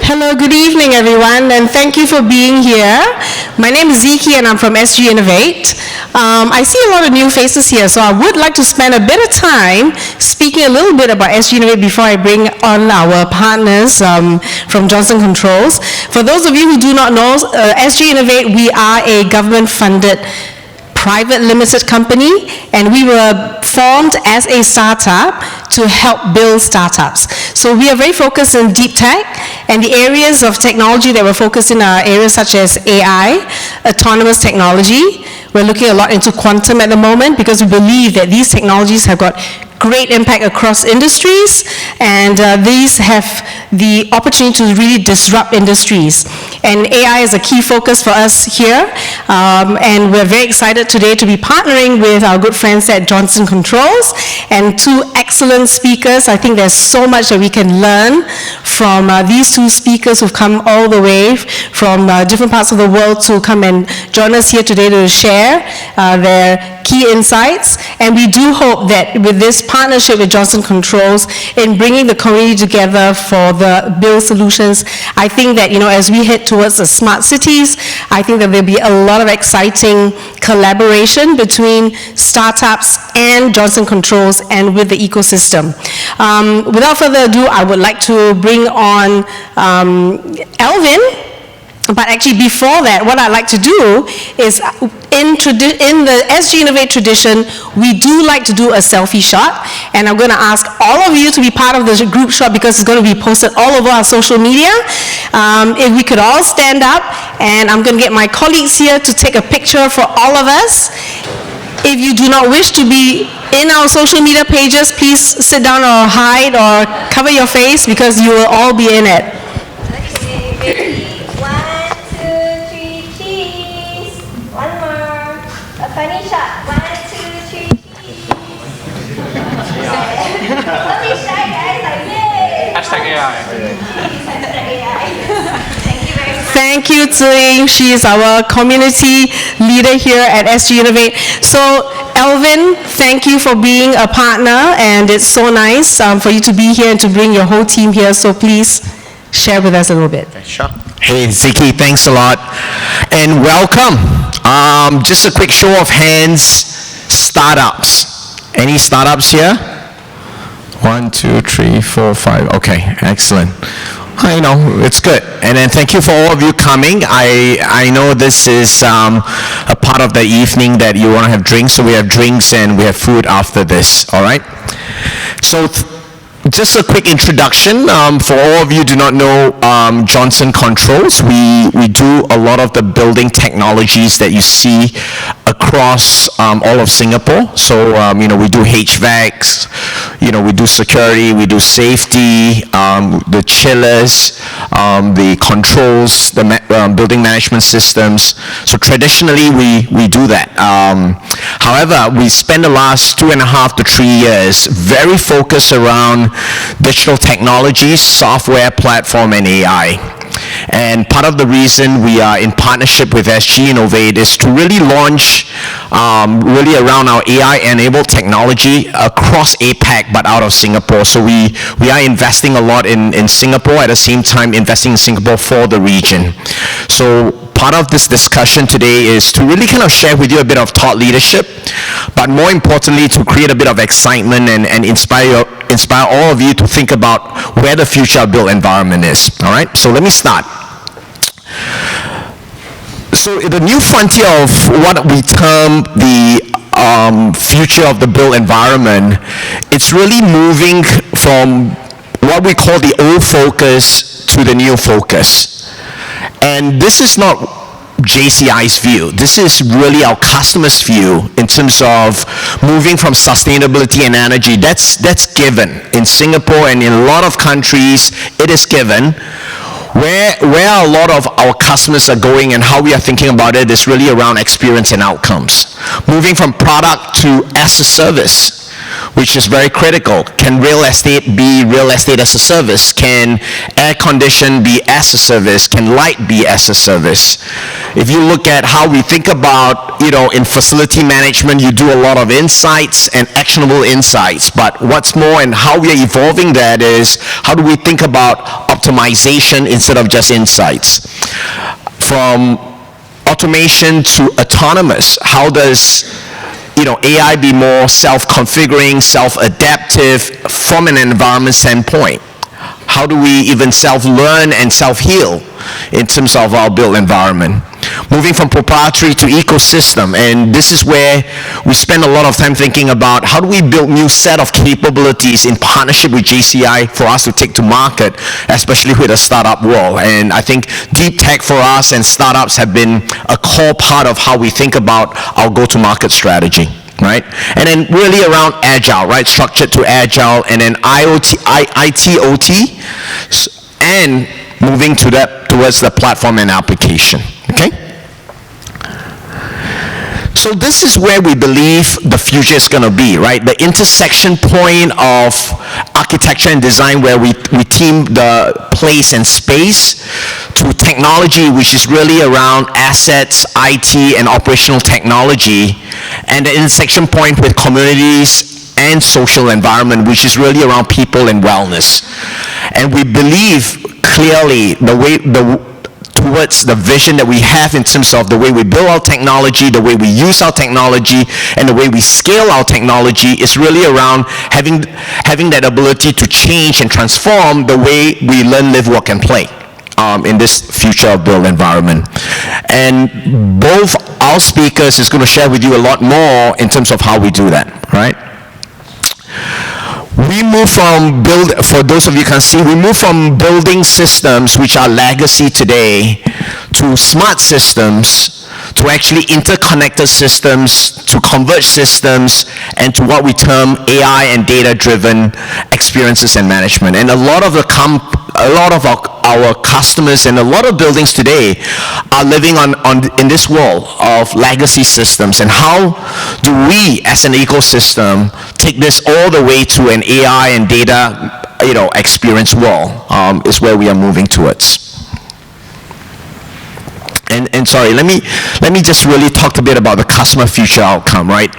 Hello, good evening, everyone, and thank you for being here. My name is Ziki, and I'm from SGInnovate. I see a lot of new faces here, so I would like to spend a bit of time speaking a little bit about SGInnovate before I bring on our partners from Johnson Controls. For those of you who do not know, SGInnovate, we are a government-funded private limited company, and we were formed as a startup to help build startups. So we are very focused in deep tech, and the areas of technology that we're focused in are areas such as AI, autonomous technology. We're looking a lot into quantum at the moment because we believe that these technologies have got great impact across industries, and these have the opportunity to really disrupt industries. And AI is a key focus for us here, and we're very excited today to be partnering with our good friends at Johnson Controls and two excellent speakers. I think there's so much that we can learn from these two speakers who've come all the way from different parts of the world to come and join us here today to share their key insights. And we do hope that with this partnership with Johnson Controls in bringing the community together for the build solutions, I think that, as we head towards the smart cities, I think that there'll be a lot of exciting collaboration between startups and Johnson Controls and with the ecosystem. Without further ado, I would like to bring on Alvin. But actually, before that, what I'd like to do is, in the SGInnovate tradition, we do like to do a selfie shot, and I'm going to ask all of you to be part of the group shot because it's going to be posted all over our social media. If we could all stand up, and I'm going to get my colleagues here to take a picture for all of us. If you do not wish to be in our social media pages, please sit down or hide or cover your face because you will all be in it. Okay, funny shot. 1, 2, 3, cheese. Don't be shy, guys. Like, yay. Hashtag AI. Hashtag AI. Thank you very much. Thank you, Tsing. She is our community leader here at SGInnovate. So, Elvin, thank you for being a partner, and it's so nice for you to be here and to bring your whole team here. So please share with us a little bit. Sure. Hey, Ziki, thanks a lot. And welcome. Just a quick show of hands, startups. Any startups here? 1, 2, 3, 4, 5. Okay, excellent. I know, it's good. And then thank you for all of you coming. I know this is a part of the evening that you want to have drinks, so we have drinks and we have food after this, all right? So, just a quick introduction. For all of you who do not know Johnson Controls, we do a lot of the building technologies that you see across all of Singapore. So, we do HVACs, we do security, we do safety, the chillers, the controls, the building management systems. So traditionally, we do that. However, we spent the last 2.5 to 3 years very focused around digital technologies, software, platform, and AI. And part of the reason we are in partnership with SGInnovate is to really launch really around our AI-enabled technology across APAC but out of Singapore. So we are investing a lot in Singapore, at the same time investing in Singapore for the region. So part of this discussion today is to really kind of share with you a bit of thought leadership, but more importantly to create a bit of excitement and inspire all of you to think about where the future of built environment is. All right, so let me start. So the new frontier of what we term the future of the built environment, it's really moving from what we call the old focus to the new focus. And this is not JCI's view. This is really our customers' view in terms of moving from sustainability and energy. That's given. In Singapore and in a lot of countries, it is given. Where a lot of our customers are going and how we are thinking about it is really around experience and outcomes. Moving from product to as a service, which is very critical. Can real estate be real estate as a service? Can air condition be as a service? Can light be as a service? If you look at how we think about, in facility management, you do a lot of insights and actionable insights. But what's more and how we are evolving that is how do we think about optimization instead of just insights. From automation to autonomous, how does AI be more self-configuring, self-adaptive from an environment standpoint? How do we even self-learn and self-heal in terms of our built environment? Moving from proprietary to ecosystem, and this is where we spend a lot of time thinking about how do we build new set of capabilities in partnership with JCI for us to take to market, especially with the startup world. And I think deep tech for us and startups have been a core part of how we think about our go-to-market strategy. Right? And then really around agile, right? Structured to agile, and then IT, OT, and moving to that towards the platform and application. Okay? So this is where we believe the future is going to be, right? The intersection point of architecture and design, where we team the place and space, to technology, which is really around assets, IT, and operational technology, and the intersection point with communities and social environment, which is really around people and wellness. And we believe clearly towards the vision that we have in terms of the way we build our technology, the way we use our technology, and the way we scale our technology is really around having that ability to change and transform the way we learn, live, work, and play in this future of built environment. And both our speakers is going to share with you a lot more in terms of how we do that, right? We move from for those of you who can see, we move from building systems which are legacy today to smart systems, to actually interconnected systems, to converged systems, and to what we term AI and data-driven experiences and management. And a lot of our customers and a lot of buildings today are living in this world of legacy systems. And how do we, as an ecosystem, take this all the way to an AI and data, experience world? Is where we are moving towards. And sorry, let me just really talk a bit about the customer future outcome, right?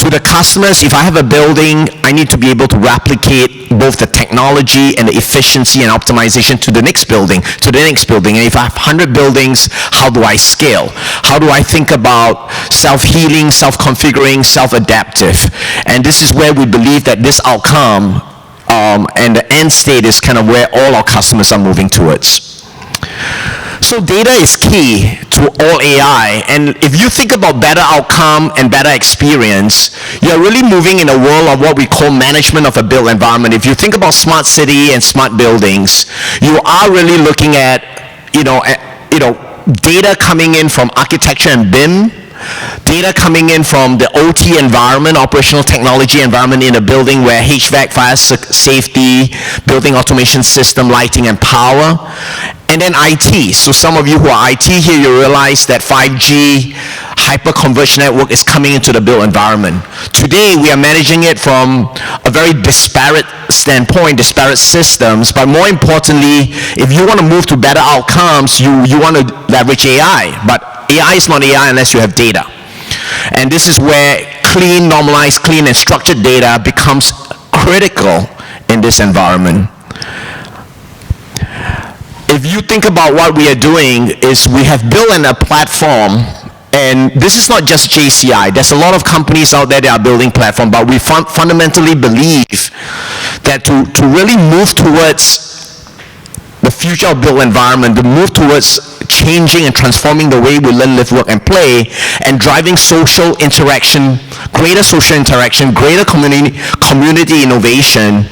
To the customers, if I have a building, I need to be able to replicate both the technology and the efficiency and optimization to the next building. And if I have 100 buildings, how do I scale? How do I think about self-healing, self-configuring, self-adaptive? And this is where we believe that this outcome and the end state is kind of where all our customers are moving towards. So data is key to all AI, and if you think about better outcome and better experience, you're really moving in a world of what we call management of a built environment. If you think about smart city and smart buildings, you are really looking at data coming in from architecture and BIM, data coming in from the OT environment, operational technology environment in a building, where HVAC, fire safety, building automation system, lighting and power, and then IT. So some of you who are IT here, you realize that 5G, hyper-converged network is coming into the built environment. Today, we are managing it from a very disparate standpoint, disparate systems, but more importantly, if you want to move to better outcomes, you want to leverage AI, but AI is not AI unless you have data. And this is where clean, normalized, clean, and structured data becomes critical in this environment. If you think about what we are doing, is we have built a platform, and this is not just JCI. There's a lot of companies out there that are building platform, but we fundamentally believe that to really move towards the future of built environment, to move towards changing and transforming the way we learn, live, work, and play, and driving social interaction, greater social interaction, greater community innovation,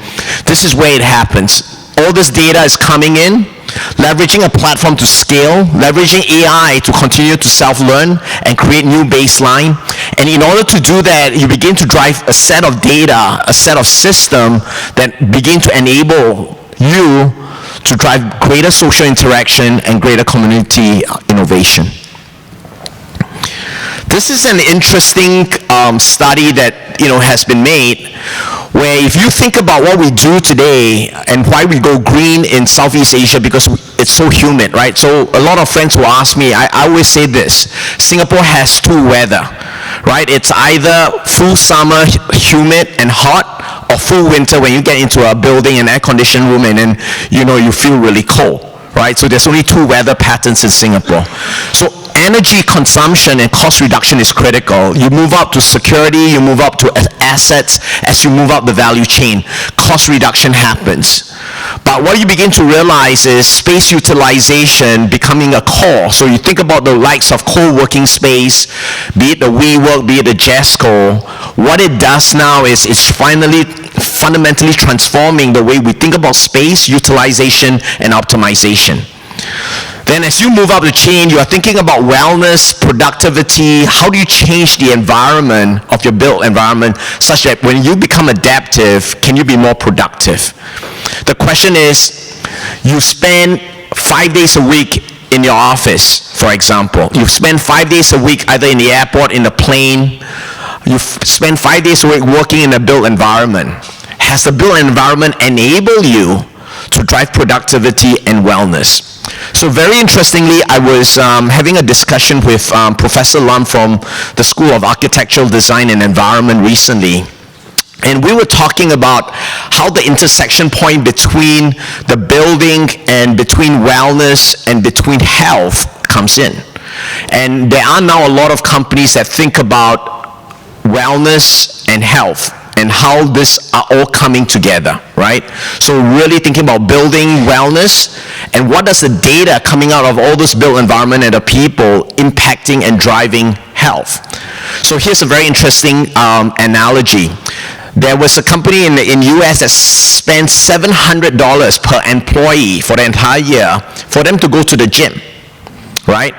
this is where it happens. All this data is coming in, leveraging a platform to scale, leveraging AI to continue to self-learn and create new baseline. And in order to do that, you begin to drive a set of data, a set of system that begin to enable you to drive greater social interaction and greater community innovation. This is an interesting study that has been made, where if you think about what we do today and why we go green in Southeast Asia, because it's so humid, right? So a lot of friends will ask me, I always say this, Singapore has two weather, right? It's either full summer, humid and hot, or full winter when you get into a building, an air-conditioned room, and then, you feel really cold, right? So there's only 2 weather patterns in Singapore. So energy consumption and cost reduction is critical. You move up to security, you move up to assets. As you move up the value chain, cost reduction happens. But what you begin to realize is space utilization becoming a core. So you think about the likes of co-working space, be it the WeWork, be it the Jesco. What it does now is it's fundamentally transforming the way we think about space utilization and optimization. Then as you move up the chain, you are thinking about wellness, productivity. How do you change the environment of your built environment such that when you become adaptive, can you be more productive? The question is, you spend 5 days a week in your office, for example. You spend 5 days a week either in the airport, in the plane. You spend 5 days a week working in a built environment. Has the built environment enabled you to drive productivity and wellness? So very interestingly, I was having a discussion with Professor Lam from the School of Architectural Design and Environment recently. And we were talking about how the intersection point between the building and between wellness and between health comes in. And there are now a lot of companies that think about wellness and health and how this are all coming together, right? So really thinking about building wellness and what does the data coming out of all this built environment and the people impacting and driving health. So here's a very interesting analogy. There was a company in US that spent $700 per employee for the entire year for them to go to the gym, right?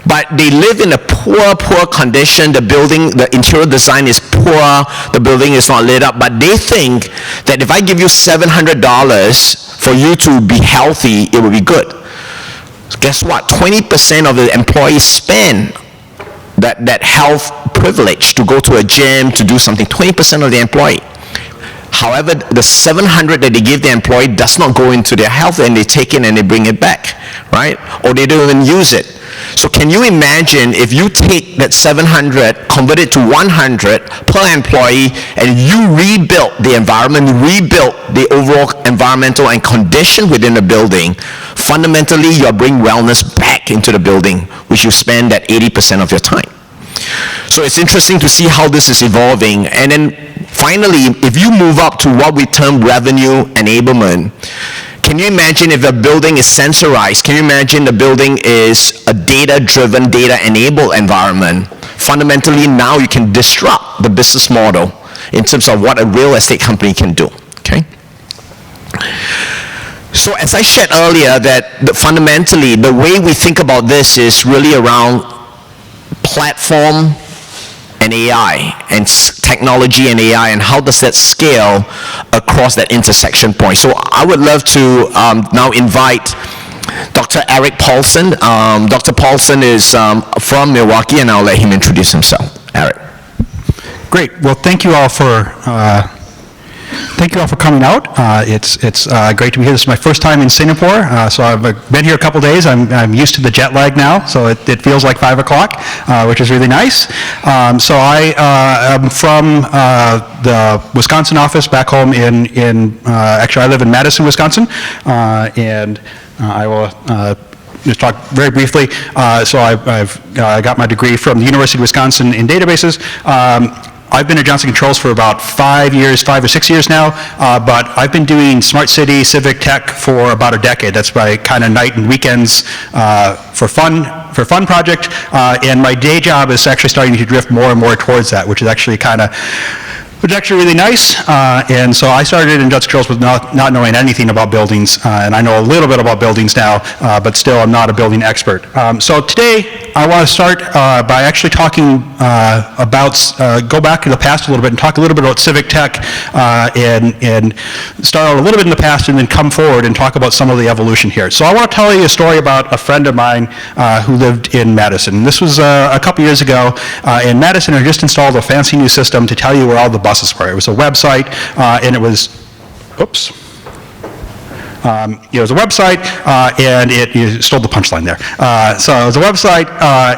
But they live in a poor condition. The building, the interior design is poor. The building is not lit up. But they think that if I give you $700 for you to be healthy, it will be good. Guess what? 20% of the employees spend that health privilege to go to a gym, to do something. 20% of the employee. However, the $700 that they give the employee does not go into their health, and they take it and they bring it back, right? Or they don't even use it. So can you imagine if you take that $700, convert it to $100 per employee, and you rebuilt the environment, rebuilt the overall environmental and condition within the building, fundamentally you're bringing wellness back into the building, which you spend that 80% of your time. So it's interesting to see how this is evolving. And then finally, if you move up to what we term revenue enablement, can you imagine if a building is sensorized? Can you imagine the building is a data-driven, data-enabled environment? Fundamentally, now you can disrupt the business model in terms of what a real estate company can do, okay? So as I shared earlier, that fundamentally, the way we think about this is really around platform and AI, and technology and AI, and how does that scale across that intersection point. So I would love to now invite Dr. Eric Paulson. Dr. Paulson is from Milwaukee, and I'll let him introduce himself. Eric. Great. Well, thank you all for coming out. It's great to be here. This is my first time in Singapore, so I've been here a couple days. I'm used to the jet lag now, so it feels like 5 o'clock, which is really nice. So I am from the Wisconsin office back home actually I live in Madison, Wisconsin, and I will just talk very briefly. So I've got my degree from the University of Wisconsin in databases. I've been at Johnson Controls for about 5 or 6 years now, but I've been doing smart city, civic tech for about a decade. That's my kind of night and weekends for fun project, and my day job is actually starting to drift more and more towards that, which is actually really nice. And so I started in Johnson Controls with not knowing anything about buildings, and I know a little bit about buildings now, but still I'm not a building expert. So today I want to start by actually talking go back to the past a little bit and talk a little bit about civic tech, and start out a little bit in the past and then come forward and talk about some of the evolution here. So I want to tell you a story about a friend of mine who lived in Madison. This was a couple years ago, and Madison had just installed a fancy new system to tell you where all the buses were. It was a website, and it was, oops. It was a website, and you stole the punchline there. So it was a website,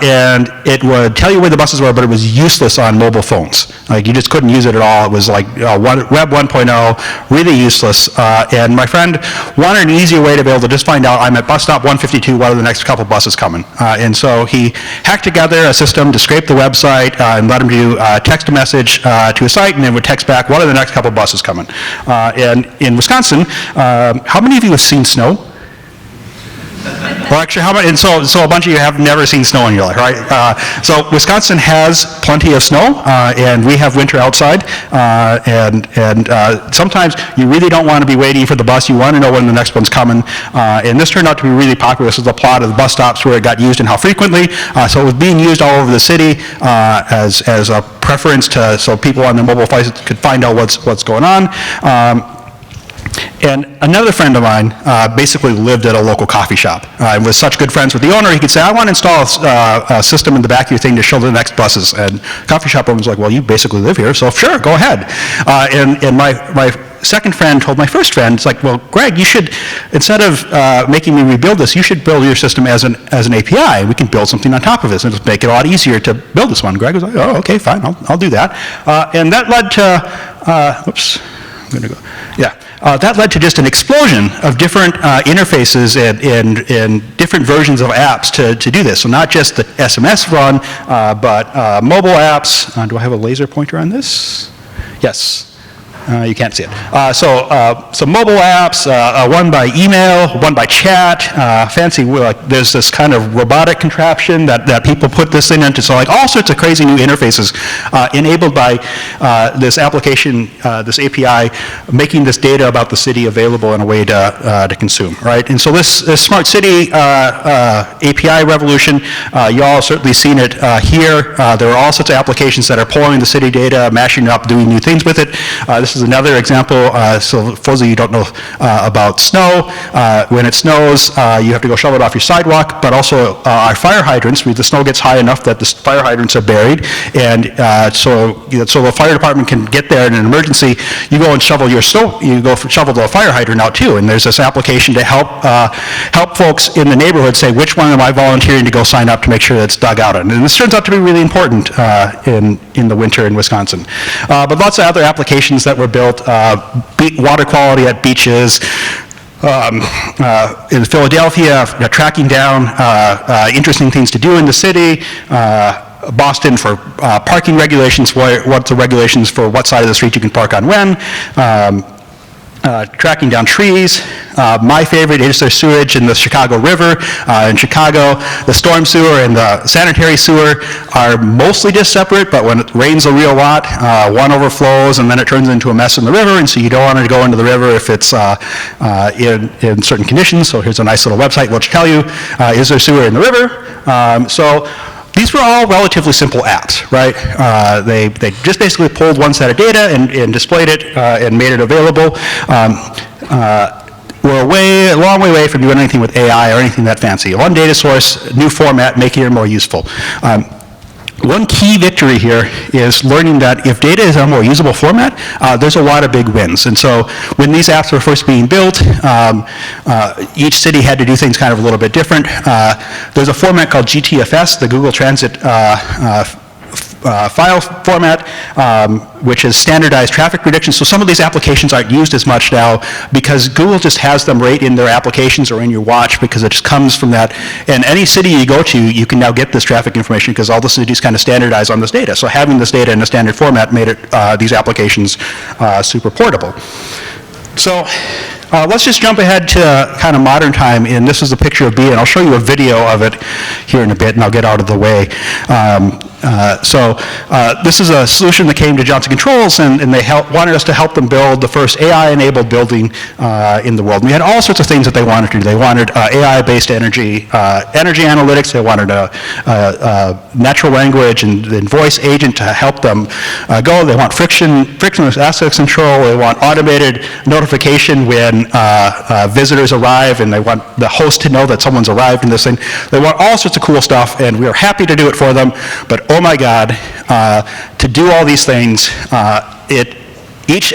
and it would tell you where the buses were, but it was useless on mobile phones. Like, you just couldn't use it at all. It was like Web 1.0, really useless. And my friend wanted an easier way to be able to just find out, I'm at bus stop 152, what are the next couple buses coming? And so he hacked together a system to scrape the website and let him do text a message to a site, and then would text back, what are the next couple buses coming? And in Wisconsin, how many of you have seen snow? Well, actually, how many? And so a bunch of you have never seen snow in your life, right? So Wisconsin has plenty of snow, and we have winter outside. And sometimes you really don't want to be waiting for the bus. You want to know when the next one's coming. And this turned out to be really popular. This is the plot of the bus stops where it got used and how frequently. So it was being used all over the city as a preference so people on their mobile devices could find out what's going on. And another friend of mine basically lived at a local coffee shop and was such good friends with the owner, he could say, I want to install a system in the back of your thing to show the next buses. And coffee shop owner was like, well, you basically live here, so sure, go ahead. And my second friend told my first friend, it's like, well, Greg, you should, instead of making me rebuild this, you should build your system as an API. We can build something on top of this and just make it a lot easier to build this one. Greg was like, oh, okay, fine, I'll do that. And that led to, oops, I'm going to go, yeah. That led to just an explosion of different interfaces and different versions of apps to do this. So not just the SMS run, but mobile apps. Do I have a laser pointer on this? Yes. You can't see it. So mobile apps, one by email, one by chat, fancy, there's this kind of robotic contraption that people put this thing into. So like all sorts of crazy new interfaces enabled by this application, this API, making this data about the city available in a way to consume, right? And so this smart city API revolution, you all have certainly seen it here. There are all sorts of applications that are pulling the city data, mashing it up, doing new things with it. This is another example. So for those of you who don't know about snow, when it snows, you have to go shovel it off your sidewalk, but also our fire hydrants, the snow gets high enough that the fire hydrants are buried, and so the fire department can get there in an emergency. You go and shovel your snow, shovel the fire hydrant out too, and there's this application to help folks in the neighborhood say, which one am I volunteering to go sign up to make sure that's dug out. And this turns out to be really important in the winter in Wisconsin. But lots of other applications that were built, water quality at beaches, in Philadelphia, tracking down interesting things to do in the city, Boston for parking regulations, what's the regulations for what side of the street you can park on when, tracking down trees. My favorite is their sewage in the Chicago River. In Chicago, the storm sewer and the sanitary sewer are mostly just separate, but when it rains a real lot, one overflows and then it turns into a mess in the river, and so you don't want it to go into the river if it's in certain conditions. So here's a nice little website which will tell you, is there sewer in the river? So these were all relatively simple apps, right? They just basically pulled one set of data and displayed it and made it available. We're a long way away from doing anything with AI or anything that fancy. One data source, new format, making it more useful. One key victory here is learning that if data is in a more usable format, there's a lot of big wins. And so when these apps were first being built, each city had to do things kind of a little bit different. There's a format called GTFS, the Google Transit file format, which is standardized traffic prediction. So some of these applications aren't used as much now because Google just has them right in their applications or in your watch because it just comes from that. And any city you go to, you can now get this traffic information because all the cities kind of standardize on this data. So having this data in a standard format made it these applications super portable. So let's just jump ahead to kind of modern time, and this is a picture of B, and I'll show you a video of it here in a bit, and I'll get out of the way. This is a solution that came to Johnson Controls, and they wanted us to help them build the first AI-enabled building in the world. And we had all sorts of things that they wanted to do. They wanted AI-based energy analytics. They wanted a natural language and voice agent to help them go. They want frictionless access control. They want automated notification when visitors arrive, and they want the host to know that someone's arrived in this thing. They want all sorts of cool stuff, and we are happy to do it for them. But oh my God, to do all these things, it Each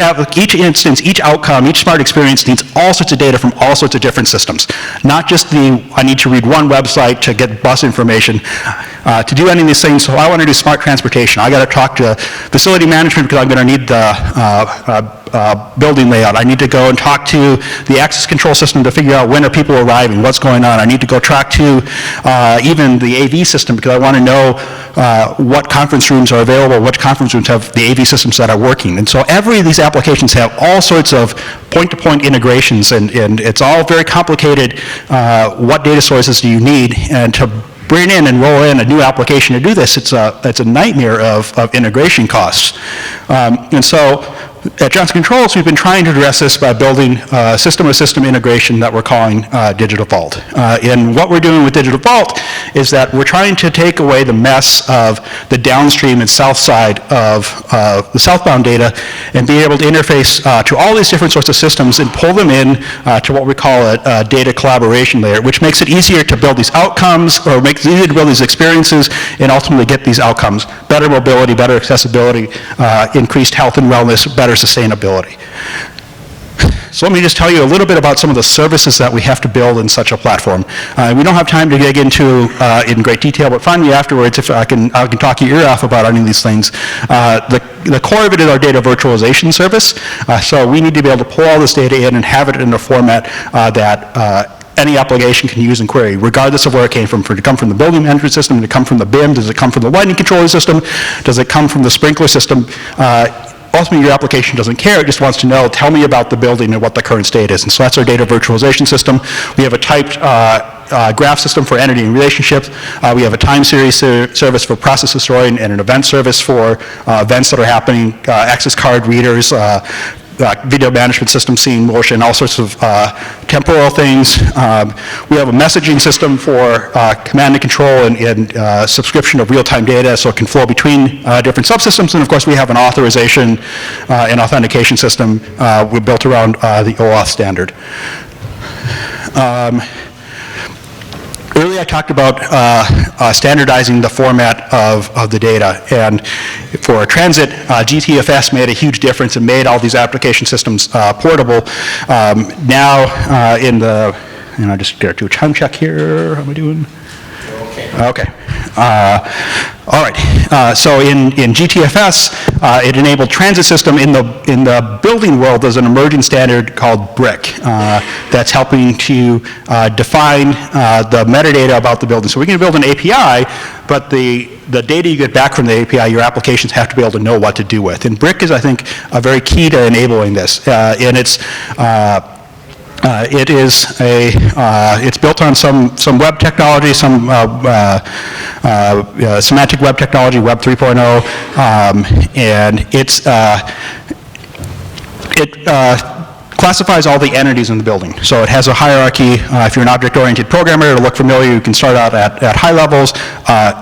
instance, each outcome, each smart experience needs all sorts of data from all sorts of different systems. Not just I need to read one website to get bus information. To do any of these things, so I want to do smart transportation. I got to talk to facility management because I'm going to need the building layout. I need to go and talk to the access control system to figure out when are people arriving, what's going on. I need to go talk to even the AV system because I want to know what conference rooms are available, which conference rooms have the AV systems that are working. And so every of these applications have all sorts of point-to-point integrations, and it's all very complicated. What data sources do you need? And to bring in and roll in a new application to do this, it's a nightmare of integration costs. And so at Johnson Controls, we've been trying to address this by building a system-of-system integration that we're calling Digital Vault. And what we're doing with Digital Vault is that we're trying to take away the mess of the downstream and south side of the southbound data and be able to interface to all these different sorts of systems and pull them in to what we call a data collaboration layer, which makes it easier to build these outcomes, or makes it easier to build these experiences and ultimately get these outcomes. Better mobility, better accessibility, increased health and wellness, better sustainability. So let me just tell you a little bit about some of the services that we have to build in such a platform. We don't have time to dig into in great detail, but find me afterwards if I can talk your ear off about any of these things. The core of it is our data virtualization service. So we need to be able to pull all this data in and have it in a format that any application can use and query, regardless of where it came from. Did it come from the building management system? Did it come from the BIM? Does it come from the lighting controller system? Does it come from the sprinkler system? Ultimately, your application doesn't care. It just wants to know, tell me about the building and what the current state is. And so that's our data virtualization system. We have a typed graph system for entity and relationships. We have a time series service for process historian and an event service for events that are happening, access card readers, video management system, seeing motion, all sorts of temporal things. We have a messaging system for command and control and subscription of real-time data so it can flow between different subsystems. And of course, we have an authorization and authentication system we built around the OAuth standard. Earlier I talked about standardizing the format of the data, and for transit, GTFS made a huge difference and made all these application systems portable. Now in the, and I just get to a time check here, how am I doing? Okay. All right. So in GTFS, it enabled transit system in the building world. There's an emerging standard called Brick that's helping to define the metadata about the building. So we can build an API, but the data you get back from the API, your applications have to be able to know what to do with. And Brick is, I think, a very key to enabling this. And it's built on some web technology, some semantic web technology, Web 3.0, and it classifies all the entities in the building. So it has a hierarchy. If you're an object-oriented programmer, it'll look familiar. You can start out at high levels,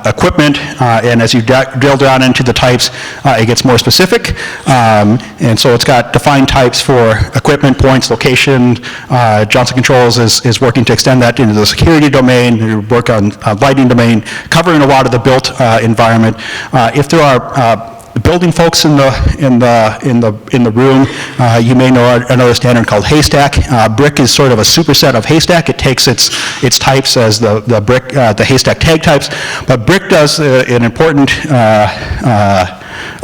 equipment, and as you drill down into the types, it gets more specific. And so it's got defined types for equipment, points, location. Johnson Controls is working to extend that into the security domain. We work on lighting domain, covering a lot of the built environment. If there are building folks in the room, you may know another standard called Haystack. Brick is sort of a superset of Haystack. It takes its types as the Haystack tag types, but Brick does an important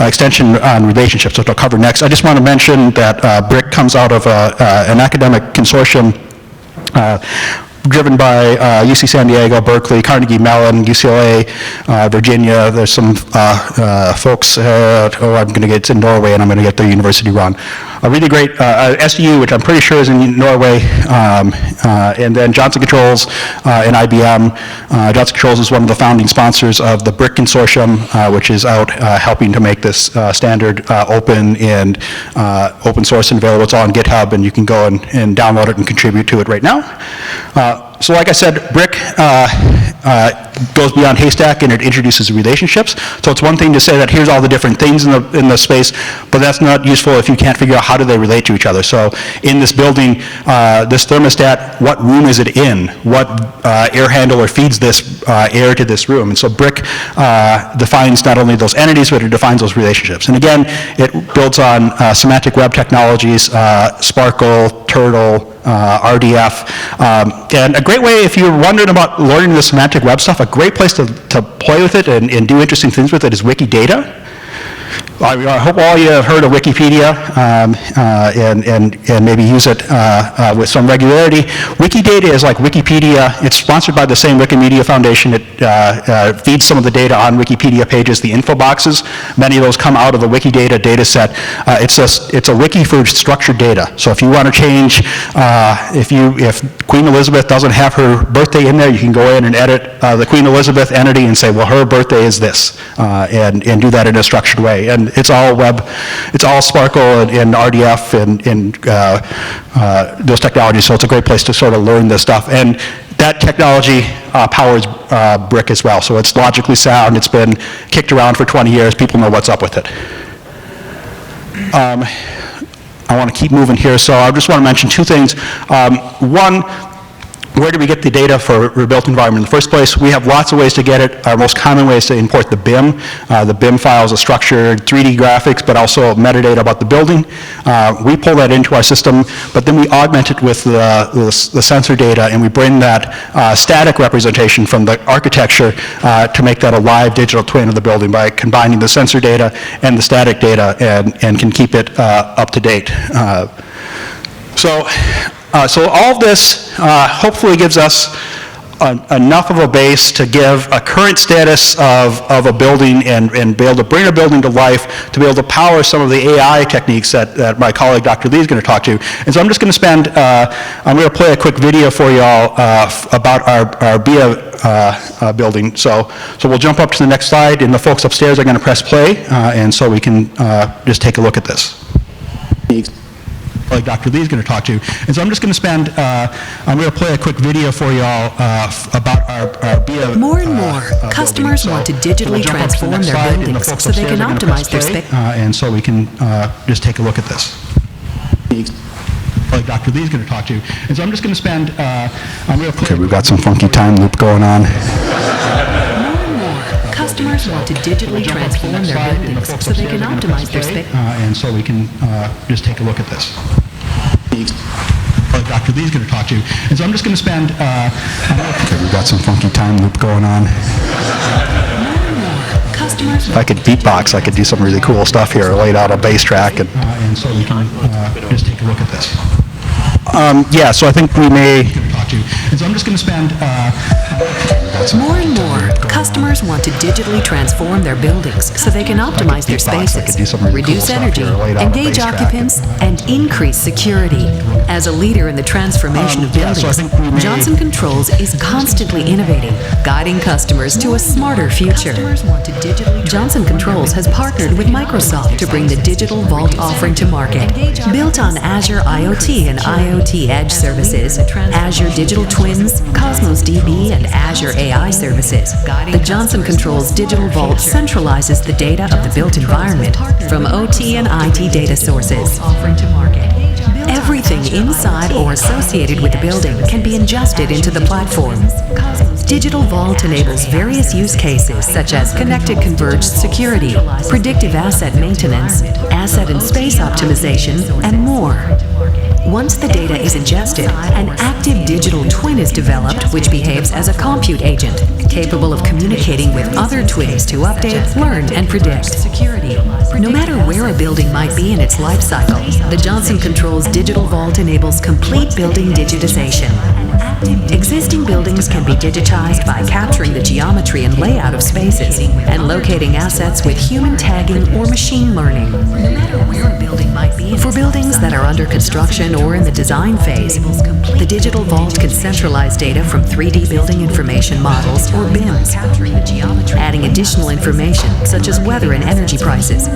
extension on relationships, which I'll cover next. I just want to mention that Brick comes out of an academic consortium driven by UC San Diego, Berkeley, Carnegie Mellon, UCLA, Virginia. There's some folks, I'm going to get to Norway, and I'm going to get the university wrong. A really great SDU, which I'm pretty sure is in Norway, and then Johnson Controls and IBM. Johnson Controls is one of the founding sponsors of the Brick Consortium, which is out helping to make this standard open and open source and available. It's all on GitHub, and you can go and download it and contribute to it right now. So like I said, Brick goes beyond haystack and it introduces relationships. So it's one thing to say that here's all the different things in the space, but that's not useful if you can't figure out how do they relate to each other. So in this building, this thermostat, what room is it in? What air handler feeds this air to this room? And so Brick defines not only those entities, but it defines those relationships. And again, it builds on semantic web technologies, Sparkle, Turtle, RDF, and a great way, if you're wondering about learning the semantic web stuff, a great place to play with it and do interesting things with it is Wikidata. I hope all you have heard of Wikipedia and maybe use it with some regularity. Wikidata is like Wikipedia. It's sponsored by the same Wikimedia Foundation. It feeds some of the data on Wikipedia pages, the info boxes. Many of those come out of the Wikidata data set. It's a wiki for structured data. So if you want to change, if Queen Elizabeth doesn't have her birthday in there, you can go in and edit the Queen Elizabeth entity and say, well, her birthday is this, and do that in a structured way. And it's all web, it's all Sparkle and RDF and those technologies, so it's a great place to sort of learn this stuff. And that technology powers Brick as well, so it's logically sound, it's been kicked around for 20 years, people know what's up with it. I want to keep moving here, so I just want to mention two things. One, where do we get the data for a built environment in the first place? We have lots of ways to get it. Our most common way is to import the BIM. The BIM files are structured 3D graphics, but also metadata about the building. We pull that into our system, but then we augment it with the sensor data, and we bring that static representation from the architecture to make that a live digital twin of the building by combining the sensor data and the static data, and can keep it up to date. So all of this hopefully gives us enough of a base to give a current status of a building and be able to bring a building to life, to be able to power some of the AI techniques that my colleague Dr. Lee is going to talk to. And so I'm just going to spend, I'm going to play a quick video for you all about our BIA building. So we'll jump up to the next slide, and the folks upstairs are going to press play, and so we can just take a look at this. Like Dr. Lee is going to talk to. And so I'm just going to spend, I'm going to play a quick video for you all about our BIA. More and more customers want to digitally transform their buildings so they can optimize their space. And so we can just take a look at this. Like Dr. Lee is going to talk to. And so I'm just going to spend, I'm going to play. Okay, we've got some funky time loop going on. Customers want to digitally transform their buildings so they can optimize their space. And so we can just take a look at this. Like Dr. Lee is going to talk to. And so I'm just going to spend, okay, we've got some funky time loop going on. If I could beatbox, I could do some really cool stuff here, laid out a bass track. And so we can just take a look at this. Yeah, so I think we may talk to. And so I'm just going to spend more and more customers want to digitally transform their buildings so they can optimize their spaces, reduce energy, engage occupants, and increase security. As a leader in the transformation of buildings, Johnson Controls is constantly innovating, guiding customers to a smarter future. Johnson Controls has partnered with Microsoft to bring the Digital Vault offering to market. Built on Azure IoT and IoT Edge services, Azure Digital Twins, Cosmos DB, and Azure AI services, the Johnson Controls Digital Vault centralizes the data of the built environment from OT and IT data sources. Everything inside or associated with the building can be ingested into the platform. Digital Vault enables various use cases such as connected converged security, predictive asset maintenance, asset and space optimization, and more. Once the data is ingested, an active digital twin is developed which behaves as a compute agent, capable of communicating with other twins to update, learn, and predict. No matter where a building might be in its life cycle, the Johnson Controls Digital Vault enables complete building digitization. Existing buildings can be digitized by capturing the geometry and layout of spaces and locating assets with human tagging or machine learning. No matter where a building might be. For buildings that are under construction or in the design phase, the Digital Vault can centralize data from 3D building information models or BIMs, adding additional information such as weather and energy prices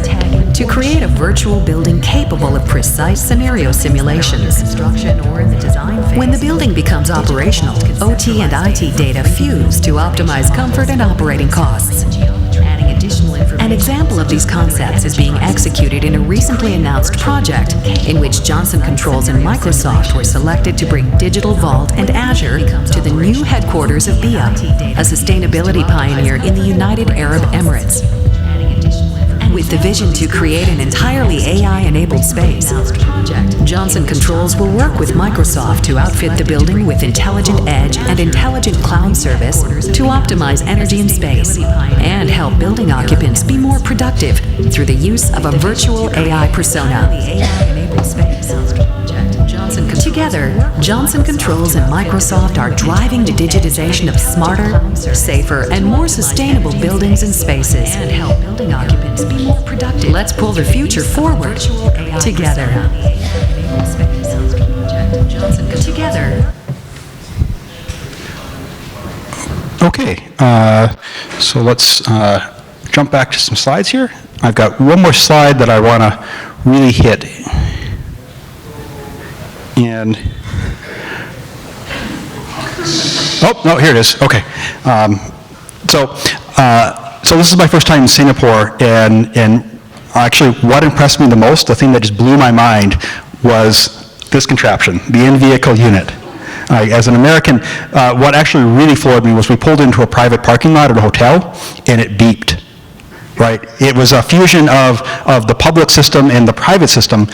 to create a virtual building capable of precise scenario simulations. When the building becomes operational, operational, OT and IT data fuse to optimize comfort and operating costs. An example of these concepts is being executed in a recently announced project in which Johnson Controls and Microsoft were selected to bring Digital Vault and Azure to the new headquarters of BIA, a sustainability pioneer in the United Arab Emirates. With the vision to create an entirely AI-enabled space, Johnson Controls will work with Microsoft to outfit the building with intelligent edge and intelligent cloud service to optimize energy and space, and help building occupants be more productive through the use of a virtual AI persona. Together, Johnson Controls and Microsoft are driving the digitization of smarter, safer, and more sustainable buildings and spaces, and help building occupants be more productive. Let's pull the future forward together. Together. Okay, so let's jump back to some slides here. I've got one more slide that I want to really hit. And, oh, no, here it is, okay. So this is my first time in Singapore, and actually what impressed me the most, the thing that just blew my mind, was this contraption, the in-vehicle unit. As an American, what actually really floored me was we pulled into a private parking lot at a hotel, and it beeped. Right? It was a fusion of the public system and the private system.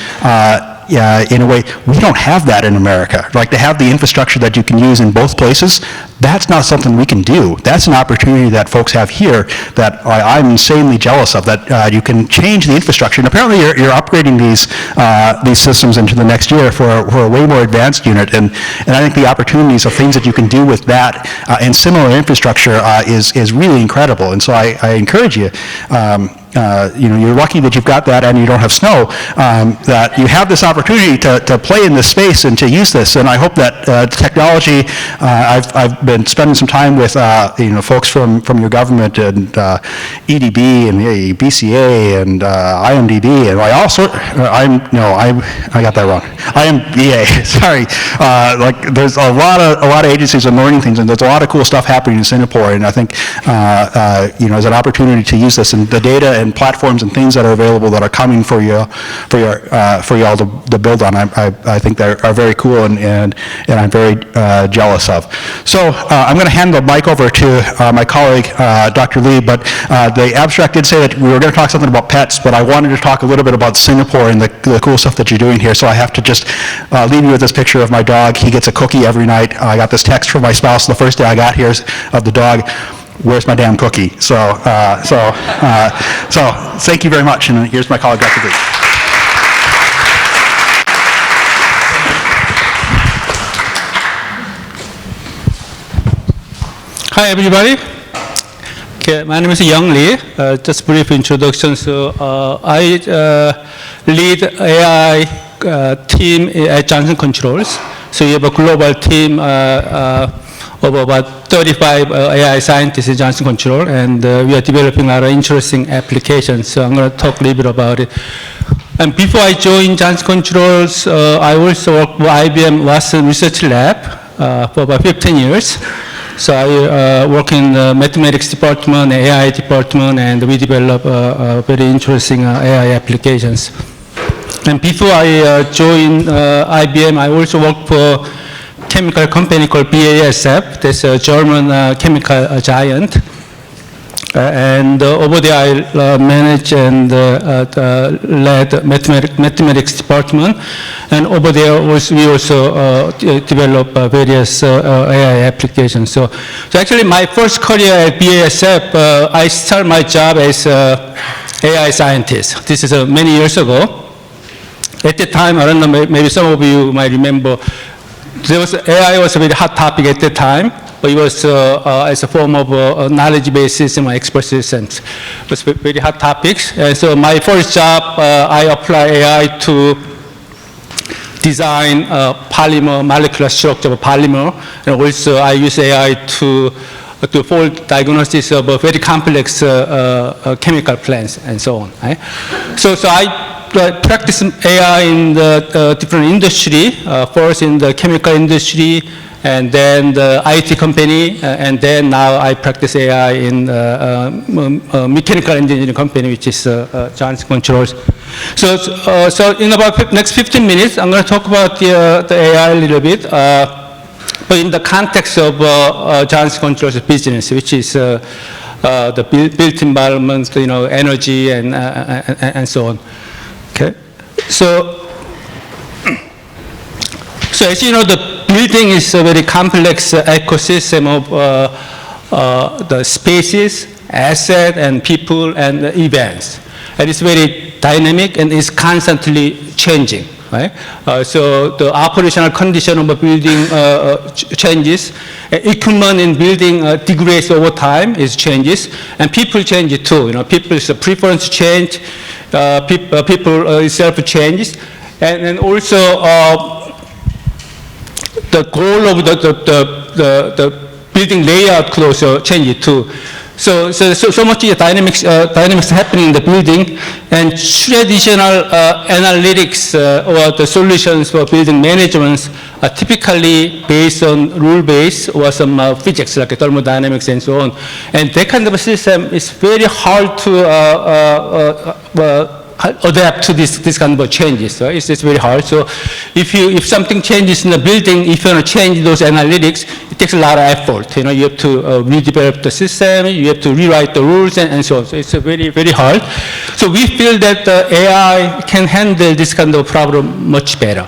In a way, we don't have that in America. Like, to have the infrastructure that you can use in both places, that's not something we can do. That's an opportunity that folks have here that I'm insanely jealous of, that you can change the infrastructure. And apparently you're upgrading these systems into the next year for a way more advanced unit. And I think the opportunities of things that you can do with that and similar infrastructure is really incredible. And so I encourage you, you're lucky that you've got that and you don't have snow, that you have this opportunity to play in this space and to use this. And I hope that technology, I've been spending some time with folks from your government and EDB and the BCA and IMDB and I got that wrong. IMBA, sorry. There's a lot of agencies and learning things, and there's a lot of cool stuff happening in Singapore. And I think as an opportunity to use this and the data and platforms and things that are available that are coming for you all to build on, I think they are very cool and I'm very jealous of. So I'm going to hand the mic over to my colleague, Dr. Lee, but the abstract did say that we were going to talk something about pets, but I wanted to talk a little bit about Singapore and the cool stuff that you're doing here, so I have to just leave you with this picture of my dog. He gets a cookie every night. I got this text from my spouse the first day I got here of the dog, "Where's my damn cookie?" So thank you very much, and here's my colleague, Dr. Lee. Hi, everybody. Okay, my name is Young Lee. Just brief introduction. So I lead AI team at Johnson Controls. So we have a global team of about 35 AI scientists in Johnson Control, and we are developing a lot of interesting applications. So I'm going to talk a little bit about it. And before I joined Johnson Controls, I also worked for IBM Watson Research Lab for about 15 years. So I work in the mathematics department, AI department, and we develop very interesting AI applications. And before I joined IBM, I also worked for a chemical company called BASF. That's a German chemical giant. And over there, I manage and led mathematics department. And over there, we also develop various AI applications. So actually, my first career at BASF, I started my job as AI scientist. This is many years ago. At the time, I don't know, maybe some of you might remember, AI was a very hot topic at the time. But it was as a form of knowledge-based system or expert systems. It was very hot topics. And so my first job, I applied AI to design polymer, molecular structure of polymer. And also I use AI to full diagnosis of very complex chemical plants and so on. Right? So I practice AI in the different industry, first in the chemical industry, and then the IT company, and then now I practice AI in mechanical engineering company, which is Johnson Controls. So in about next 15 minutes, I'm going to talk about the AI a little bit, but in the context of Johnson Controls business, which is the built environment, energy and so on. Okay, so as you know, the building is a very complex ecosystem of the spaces, assets, and people and events. And it's very dynamic and is constantly changing, right? So the operational condition of a building changes. Equipment in building degrades over time, it changes, and people change it too. People's preference change, people self changes, and also the goal of the building layout could also change it too. So much dynamics happening in the building, and traditional analytics or the solutions for building management are typically based on rule-based or some physics like thermodynamics and so on. And that kind of a system is very hard to adapt to this kind of changes. Right? It's very hard. So if something changes in the building, if you want to change those analytics, it takes a lot of effort. You have to redevelop the system, you have to rewrite the rules and so on. So it's very, very hard. So we feel that AI can handle this kind of problem much better.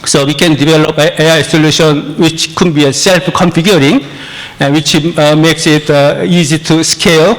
So we can develop an AI solution which could be self-configuring, and which makes it easy to scale.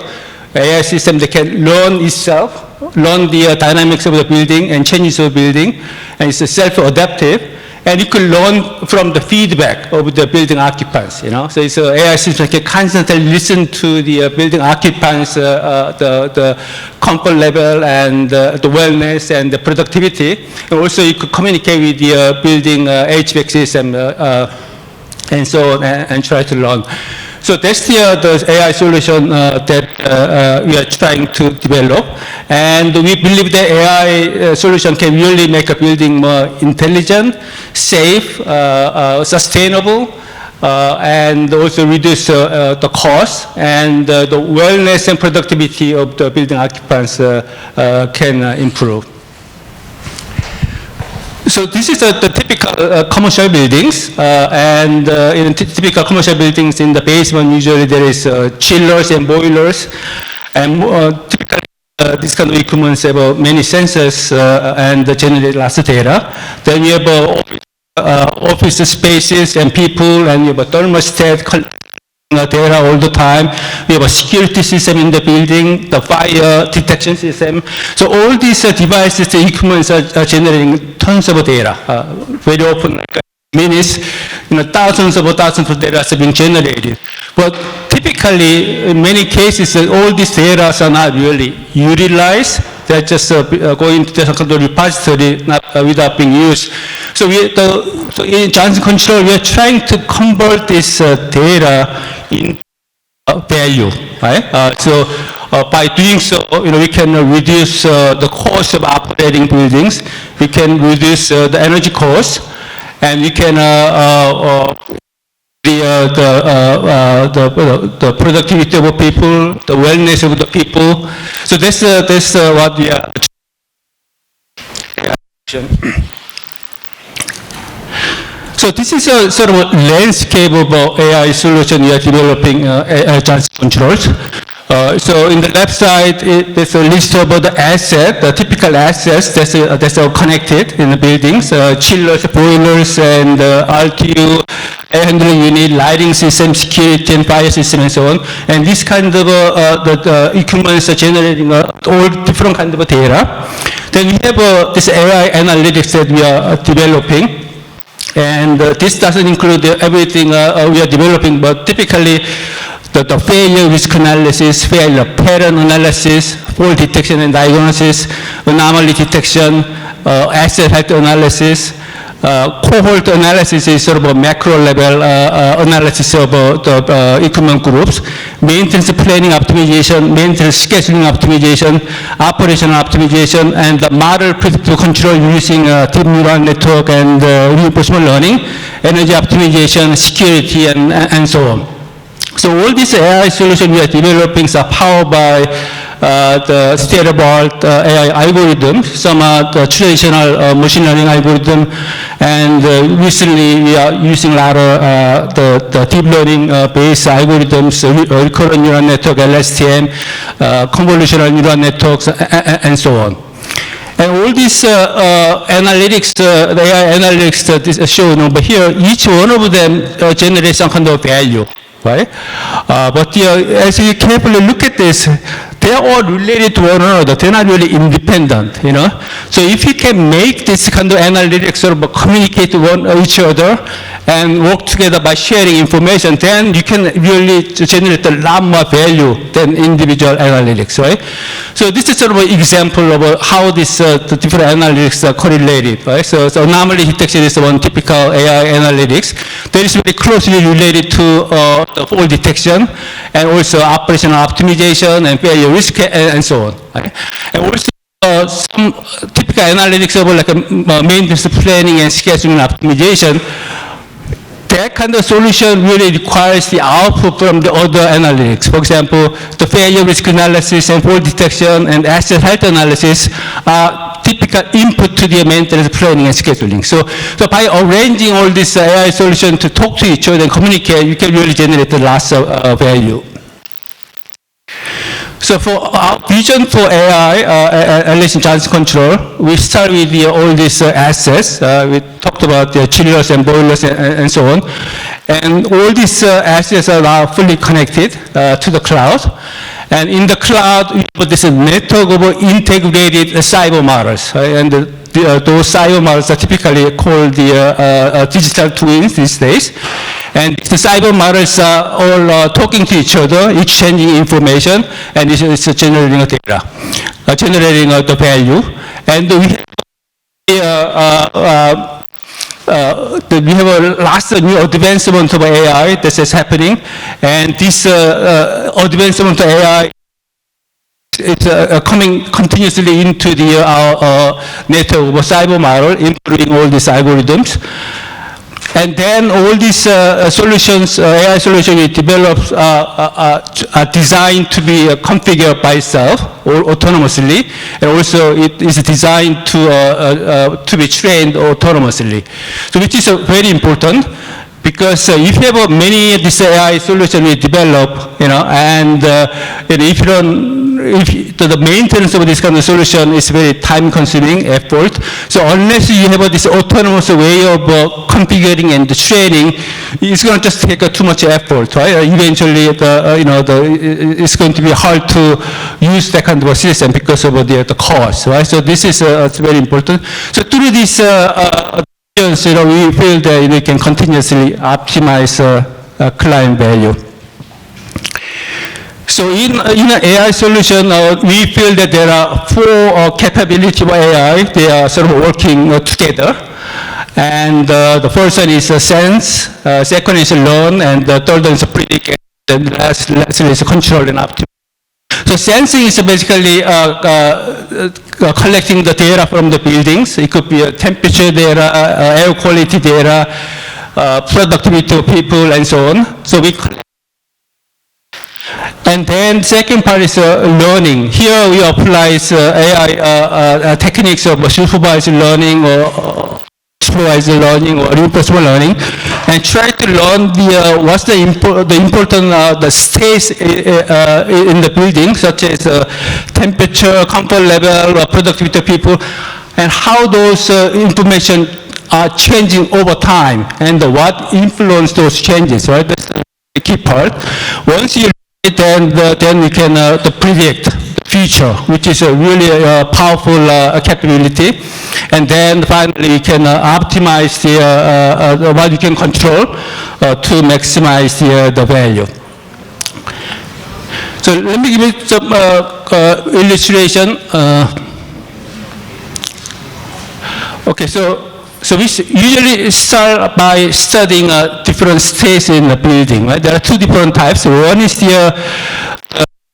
AI system that can learn itself, learn the dynamics of the building and changes of the building, and it's self-adaptive, and it can learn from the feedback of the building occupants. So it's an AI system that can constantly listen to the building occupants, the comfort level and the wellness and the productivity, and also it could communicate with the building HVAC system and so on, and try to learn. So that's the AI solution that we are trying to develop. And we believe the AI solution can really make a building more intelligent, safe, sustainable, and also reduce the cost, and the wellness and productivity of the building occupants can improve. So this is the typical commercial buildings, and in typical commercial buildings, in the basement usually there is chillers and boilers, and typically this kind of equipment have many sensors and generate lots of data. Then we have office spaces and people, and we have a thermostat data all the time. We have a security system in the building, the fire detection system. So all these devices, the equipments are generating tons of data. Very often, like minutes, thousands of data are being generated. But typically, in many cases, all these data are not really utilized. They're just going to the kind of repository without being used. So in Johnson Controls, we are trying to convert this data in value, right? So by doing so, we can reduce the cost of operating buildings. We can reduce the energy cost, and we can the productivity of people, the wellness of the people. So that's what we are. So this is a sort of a landscape of AI solution we are developing at Johnson Controls. So in the left side, there's a list of the assets, the typical assets that's all connected in the buildings, chillers, boilers, and RTU, air handling unit, lighting system, security, and fire system, and so on. And this kind of the equipment are generating all different kind of data. Then we have this AI analytics that we are developing. And this doesn't include everything we are developing, but typically the failure risk analysis, failure pattern analysis, fault detection and diagnosis, anomaly detection, asset health analysis, cohort analysis is sort of a macro level analysis of the equipment groups. Maintenance planning optimization, maintenance scheduling optimization, operational optimization, and the model predictive control using deep neural network and reinforcement learning, energy optimization, security, and so on. So all these AI solutions we are developing are powered by the state-of-the-art AI algorithms. Some are the traditional machine learning algorithm, and recently we are using a lot of the deep learning based algorithms, recurrent neural network, LSTM, convolutional neural networks, and so on. And all these analytics, the AI analytics that is shown over here, each one of them generates some kind of value, right? But as you carefully look at this, they're all related to one another. They're not really independent, you know. So if you can make this kind of analytics sort of communicate to each other and work together by sharing information, then you can really generate a lot more value than individual analytics, right? So this is sort of an example of how this the different analytics are correlated, right? So anomaly detection is one typical AI analytics. That is very closely related to the fault detection and also operational optimization and failure risk and so on, right? And also some typical analytics of like maintenance planning and scheduling optimization. That kind of solution really requires the output from the other analytics. For example, the failure risk analysis and fault detection and asset health analysis are typical input to the maintenance planning and scheduling. So by arranging all these AI solutions to talk to each other and communicate, you can really generate lots of value. So for our vision for AI, at least in Johnson Control, we start with all these assets. We talked about the chillers and boilers and so on. And all these assets are now fully connected to the cloud. And in the cloud, we put this network of integrated cyber models. Right? And those cyber models are typically called the digital twins these days. And the cyber models are all talking to each other, exchanging information, and it's generating data, generating the value. And we have a lots of new advancement of AI that is happening, and this advancement of AI is coming continuously into our network of cyber model, including all these algorithms. And then all these solutions, AI solutions we develop are designed to be configured by itself or autonomously, and also it is designed to be trained autonomously. So which is very important, because if you have many of these AI solutions we develop, you know, and if you don't, if the maintenance of this kind of solution is very time-consuming effort. So unless you have this autonomous way of configuring and training, it's going to just take too much effort, right? Eventually, it's going to be hard to use that kind of a system because of the cost, right? So this is very important. So through this, we feel that we can continuously optimize client value. So in an AI solution, we feel that there are four capabilities of AI. They are sort of working together. And the first one is sense, second is learn, and the third one is predict, and lastly is control and optimize. So sensing is basically collecting the data from the buildings. It could be temperature data, air quality data, productivity of people, and so on. So we collect. And then second part is learning. Here we apply AI techniques of supervised learning or supervised learning or reinforcement learning, and try to learn what's the important the states in the building, such as temperature, comfort level, productivity of people, and how those information are changing over time, and what influence those changes, right? That's the key part. Once you then we can predict the future, which is a really powerful capability. And then finally, you can optimize what you can control to maximize the value. So let me give you some illustration. Okay, so So we usually start by studying different states in the building. Right? There are two different types. One is the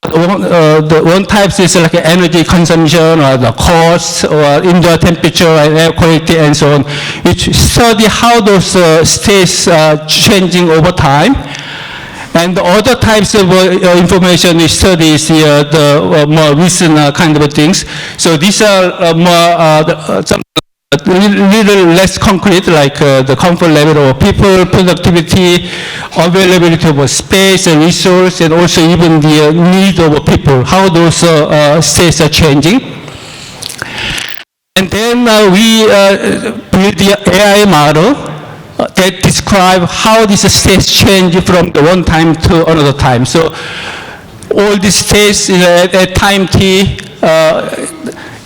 one type is like energy consumption or the cost or indoor temperature and air quality and so on, which study how those states are changing over time. And the other types of information we study is the more recent kind of things. So these are more some little less concrete, like the comfort level of people, productivity, availability of space and resource, and also even the need of people, how those states are changing. And then we build the AI model that describe how these states change from the one time to another time. So all these states at time t,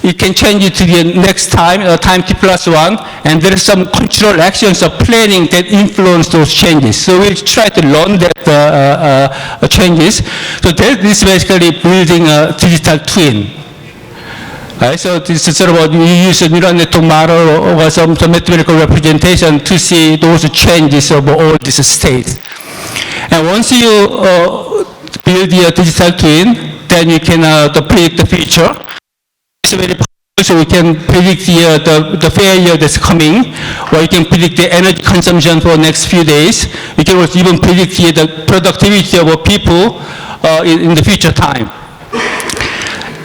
it can change it to the next time, time t plus 1, and there is some control actions of planning that influence those changes. So we try to learn that changes. So that is basically building a digital twin. Right, so this is sort of what we use a neural network model or some mathematical representation to see those changes of all these states. And once you build your digital twin, then you can predict the future. It's very powerful, so we can predict the failure that's coming, or you can predict the energy consumption for the next few days. You can also even predict the productivity of people in the future time.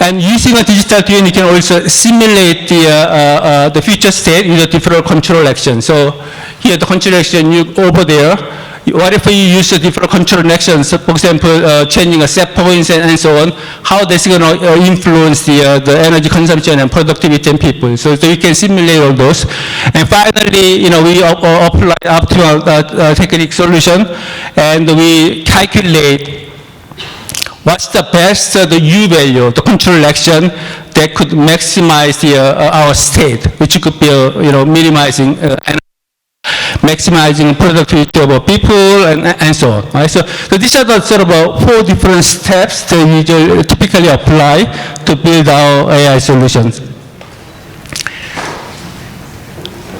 And using a digital twin, you can also simulate the future state with a different control action. So here, the control action over there, what if you use a different control actions, for example, changing a set points and so on, how that's going to influence the energy consumption and productivity in people. So you can simulate all those. And finally, we apply optimal technique solution, and we calculate what's the best the U value, the control action that could maximize our state, which could be minimizing maximizing productivity of people and so on. Right? So these are the sort of 4 different steps that we typically apply to build our AI solutions.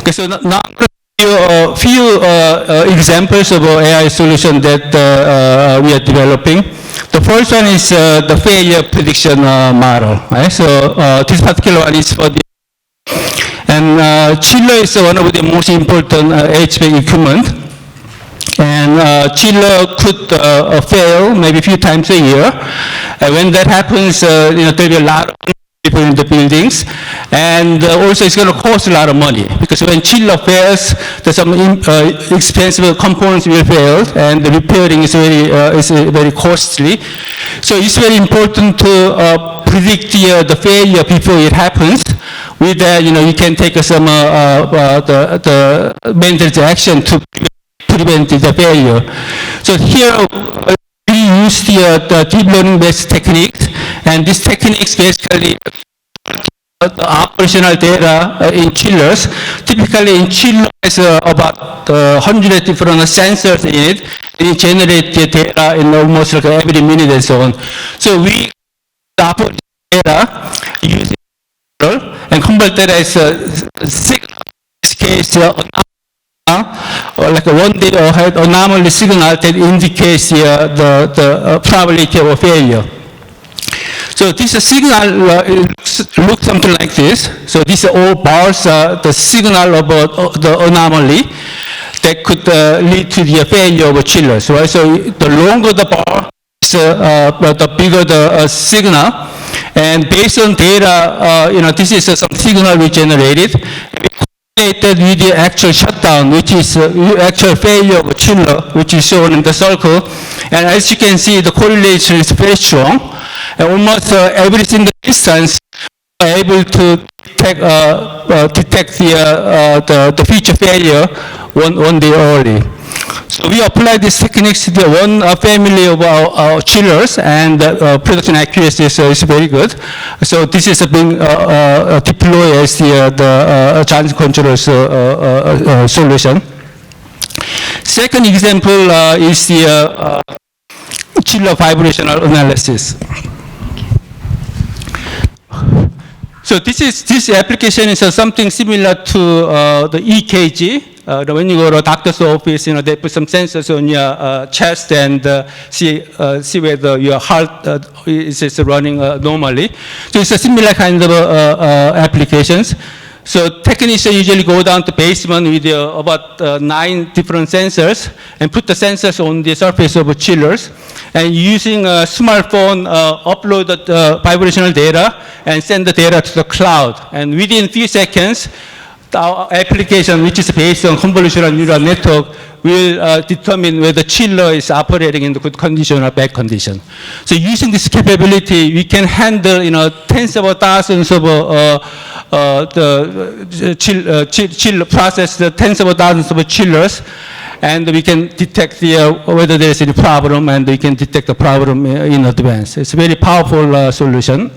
Okay, so now a few examples of AI solution that we are developing. The first one is the failure prediction model. Right? So this particular one is for the and chiller is one of the most important HVAC equipment. And chiller could fail maybe a few times a year. And when that happens, there will be a lot of people in the buildings. And also it's going to cost a lot of money, because when chiller fails, there's some expensive components will fail, and the repairing is very costly. So it's very important to predict the failure before it happens. With that, you can take some the mandatory action to prevent the failure. So here we use the deep learning based techniques, and these techniques basically the operational data in chillers. Typically in chillers about 100 different sensors in it, and it generates the data in almost like every minute and so on. So we operate data using and convert that as a signal. In this case, or like a 1 day ahead anomaly signal that indicates the probability of a failure. So this signal looks something like this. So these are all bars, the signal about the anomaly that could lead to the failure of a chiller. Right? So the longer the bar, the bigger the signal. And based on data, this is some signal we generated. We correlated with the actual shutdown, which is actual failure of a chiller, which is shown in the circle. And as you can see, the correlation is very strong. And almost every single instance, we are able to detect the future failure one day early. So we apply these techniques to the one family of our chillers, and production accuracy is very good. So this is being deployed as the Johnson Controls solution. Second example is the chiller vibrational analysis. So this application is something similar to the EKG. When you go to a doctor's office, they put some sensors on your chest and see whether your heart is running normally. So it's a similar kind of applications. So technicians usually go down to basement with about 9 different sensors and put the sensors on the surface of chillers, and using a smartphone upload the vibrational data and send the data to the cloud. And within a few seconds, our application, which is based on convolutional neural network, will determine whether the chiller is operating in the good condition or bad condition. So using this capability, we can handle tens of thousands of chill process, the tens of thousands of chillers, and we can detect whether there is any problem, and we can detect the problem in advance. It's a very powerful solution.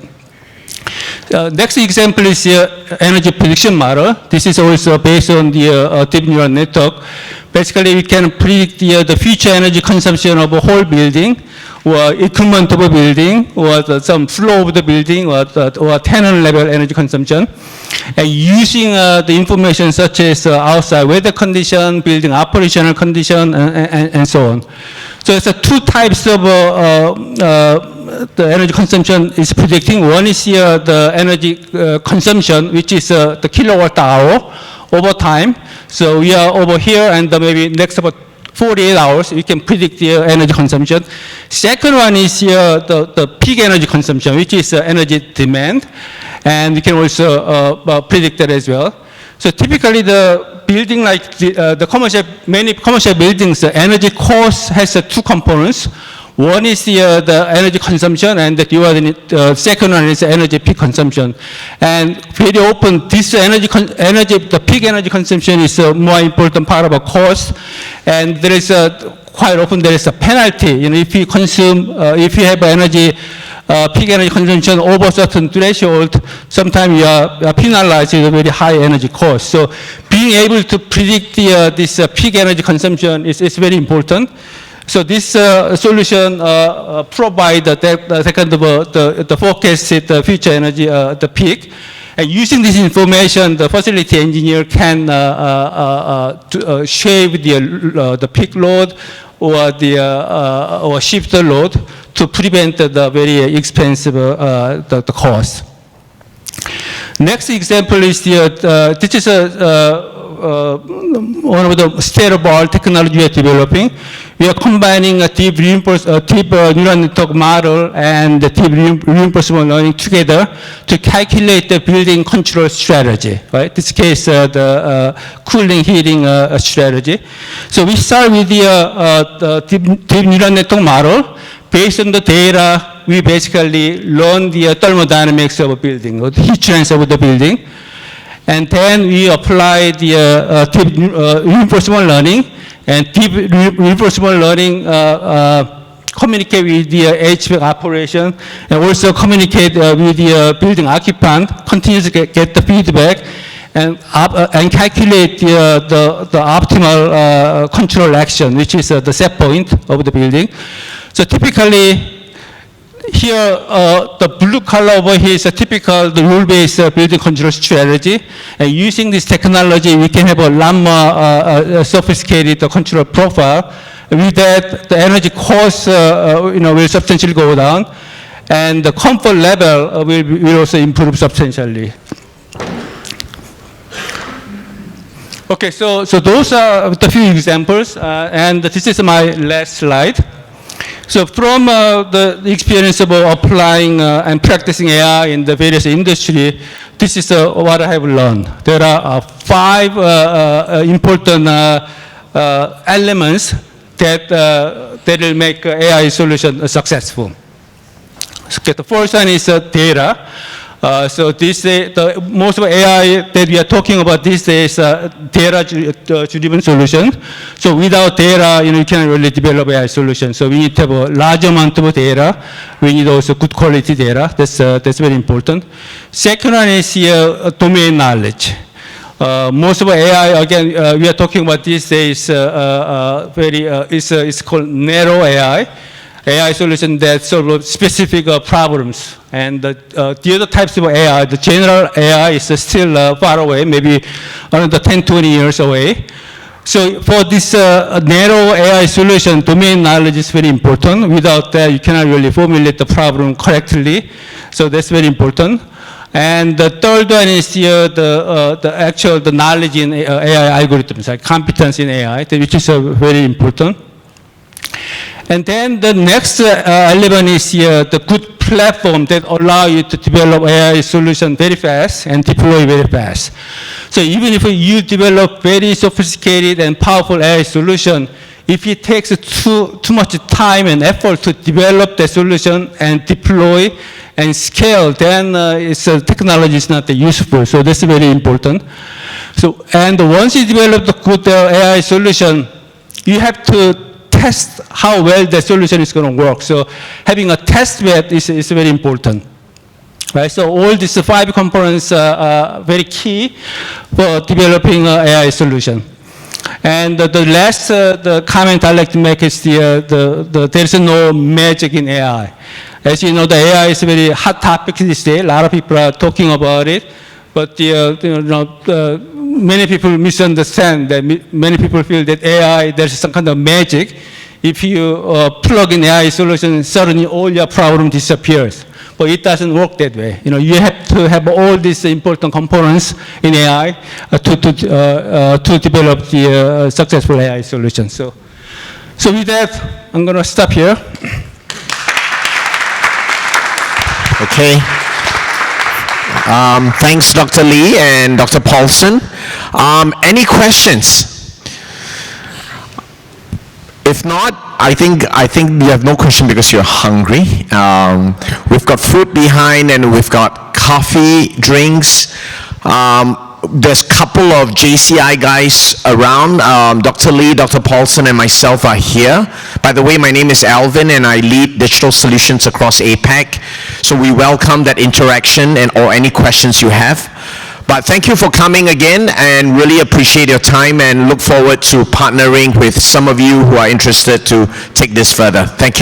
Next example is energy prediction model. This is also based on the deep neural network. Basically, we can predict the future energy consumption of a whole building, or equipment of a building, or some flow of the building, or tenant level energy consumption. And using the information such as outside weather condition, building operational condition, and so on. So it's two types of the energy consumption is predicting. One is the energy consumption, which is the kilowatt hour over time. So we are over here, and maybe next about 48 hours, we can predict the energy consumption. Second one is the peak energy consumption, which is energy demand. And we can also predict that as well. So typically the building like many commercial buildings, the energy cost has two components. One is the energy consumption, and the second one is energy peak consumption. And very often, this the peak energy consumption is a more important part of a cost. And there is quite often there is a penalty. If you consume, if you have energy peak energy consumption over a certain threshold, sometimes you are penalized with a very high energy cost. So being able to predict this peak energy consumption is very important. So this solution provides the forecasted future energy, the peak. And using this information, the facility engineer can shave the peak load or shift the load to prevent the very expensive the cost. Next example is this is one of the state-of-the-art technology we are developing. We are combining a deep neural network model and the deep reinforcement learning together to calculate the building control strategy. Right? In this case, the cooling, heating strategy. So we start with the deep neural network model. Based on the data, we basically learn the thermodynamics of a building, or the heat transfer of the building. And then we apply the deep reinforcement learning, and deep reinforcement learning communicate with the HVAC operation, and also communicate with the building occupant, continuously get the feedback, and calculate the optimal control action, which is the set point of the building. So typically, here, the blue color over here is a typical rule-based building control strategy. And using this technology, we can have a lot more sophisticated control profile. With that, the energy cost will substantially go down, and the comfort level will also improve substantially. Okay, so those are the few examples, and this is my last slide. So from the experience of applying and practicing AI in the various industries, this is what I have learned. There are 5 important elements that will make AI solution successful. Okay, the first one is data. So most of AI that we are talking about these days data-driven solution. So without data, you can't really develop AI solution. So we need to have a large amount of data. We need also good quality data. That's very important. Second one is domain knowledge. Most of AI, again, we are talking about these days, it's called narrow AI. AI solution that solve specific problems. And the other types of AI, the general AI is still far away, maybe another 10, 20 years away. So for this narrow AI solution, domain knowledge is very important. Without that, you cannot really formulate the problem correctly. So that's very important. And the third one is the knowledge in AI algorithms, like competence in AI, which is very important. And then the next element is the good platform that allow you to develop AI solution very fast and deploy very fast. So even if you develop very sophisticated and powerful AI solution, if it takes too much time and effort to develop the solution and deploy and scale, then technology is not that useful. So that's very important. So, and once you develop the good AI solution, you have to test how well the solution is going to work. So having a test bed is very important. Right? So all these 5 components are very key for developing an AI solution. And the last the comment I'd like to make is there's no magic in AI. As you know, the AI is a very hot topic these days. A lot of people are talking about it. But many people misunderstand that. Many people feel that AI, there's some kind of magic. If you plug in AI solution, suddenly all your problem disappears. But it doesn't work that way. You have to have all these important components in AI to develop the successful AI solution. So with that, I'm going to stop here. Okay. Thanks, Dr. Lee and Dr. Paulson. Any questions? If not, I think you have no question because you're hungry. We've got food behind and we've got coffee, drinks. There's a couple of JCI guys around. Dr. Lee, Dr. Paulson, and myself are here. By the way, my name is Alvin, and I lead digital solutions across APAC. So we welcome that interaction or any questions you have. But thank you for coming again, and really appreciate your time, and look forward to partnering with some of you who are interested to take this further. Thank you.